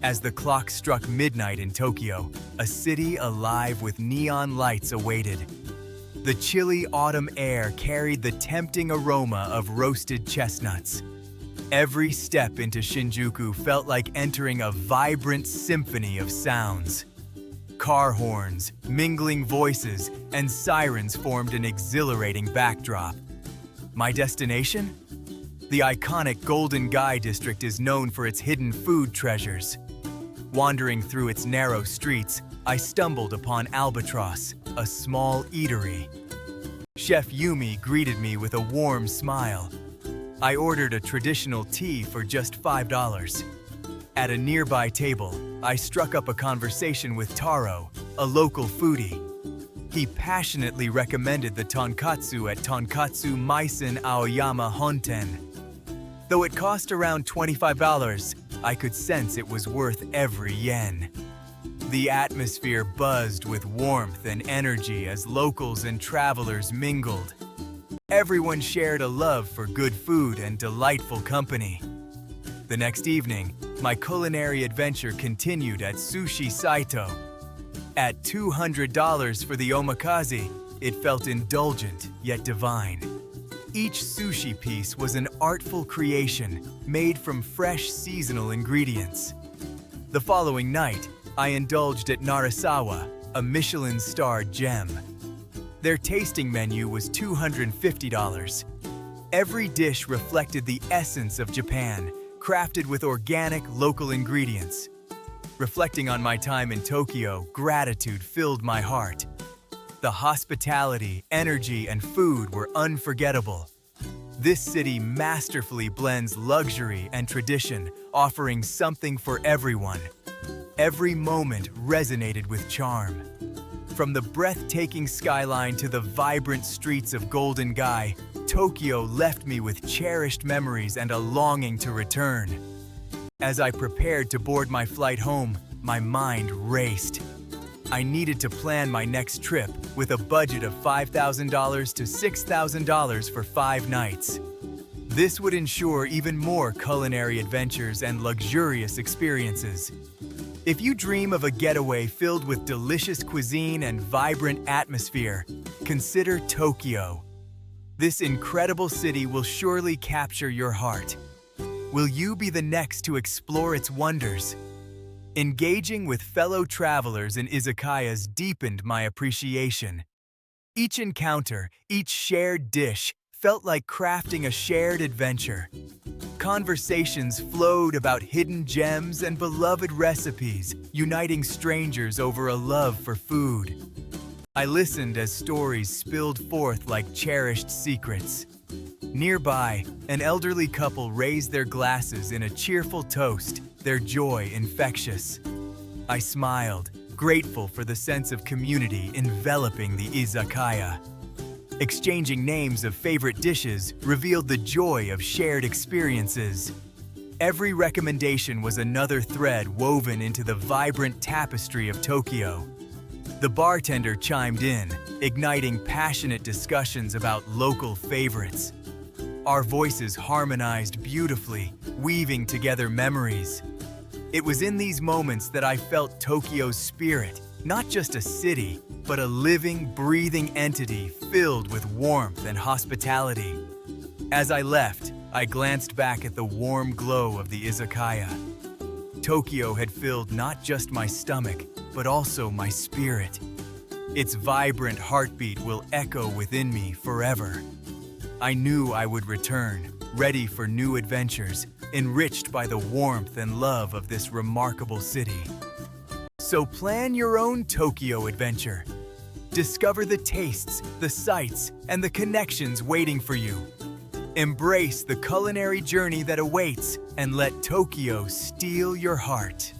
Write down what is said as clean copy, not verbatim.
As the clock struck midnight in Tokyo, a city alive with neon lights awaited. The chilly autumn air carried the tempting aroma of roasted chestnuts. Every step into Shinjuku felt like entering a vibrant symphony of sounds. Car horns, mingling voices, and sirens formed an exhilarating backdrop. My destination? The iconic Golden Gai district is known for its hidden food treasures. Wandering through its narrow streets, I stumbled upon Albatross, a small eatery. Chef Yumi greeted me with a warm smile. I ordered a traditional tea for just $5. At a nearby table, I struck up a conversation with Taro, a local foodie. He passionately recommended the tonkatsu at Tonkatsu Maisen Aoyama Honten. Though it cost around $25, I could sense it was worth every yen. The atmosphere buzzed with warmth and energy as locals and travelers mingled. Everyone shared a love for good food and delightful company. The next evening, my culinary adventure continued at Sushi Saito. At $200 for the omakase, it felt indulgent yet divine. Each sushi piece was an artful creation made from fresh seasonal ingredients. The following night, I indulged at Narasawa, a Michelin-starred gem. Their tasting menu was $250. Every dish reflected the essence of Japan, crafted with organic, local ingredients. Reflecting on my time in Tokyo, gratitude filled my heart. The hospitality, energy, and food were unforgettable. This city masterfully blends luxury and tradition, offering something for everyone. Every moment resonated with charm. From the breathtaking skyline to the vibrant streets of Golden Gai, Tokyo left me with cherished memories and a longing to return. As I prepared to board my flight home, my mind raced. I needed to plan my next trip with a budget of $5,000 to $6,000 for 5 nights. This would ensure even more culinary adventures and luxurious experiences. If you dream of a getaway filled with delicious cuisine and vibrant atmosphere, consider Tokyo. This incredible city will surely capture your heart. Will you be the next to explore its wonders? Engaging with fellow travelers in izakayas deepened my appreciation. Each encounter, each shared dish, felt like crafting a shared adventure. Conversations flowed about hidden gems and beloved recipes, uniting strangers over a love for food. I listened as stories spilled forth like cherished secrets. Nearby, an elderly couple raised their glasses in a cheerful toast, their joy infectious. I smiled, grateful for the sense of community enveloping the izakaya. Exchanging names of favorite dishes revealed the joy of shared experiences. Every recommendation was another thread woven into the vibrant tapestry of Tokyo. The bartender chimed in, igniting passionate discussions about local favorites. Our voices harmonized beautifully, weaving together memories. It was in these moments that I felt Tokyo's spirit, not just a city, but a living, breathing entity filled with warmth and hospitality. As I left, I glanced back at the warm glow of the izakaya. Tokyo had filled not just my stomach, but also my spirit. Its vibrant heartbeat will echo within me forever. I knew I would return, ready for new adventures, enriched by the warmth and love of this remarkable city. So plan your own Tokyo adventure. Discover the tastes, the sights, and the connections waiting for you. Embrace the culinary journey that awaits and let Tokyo steal your heart.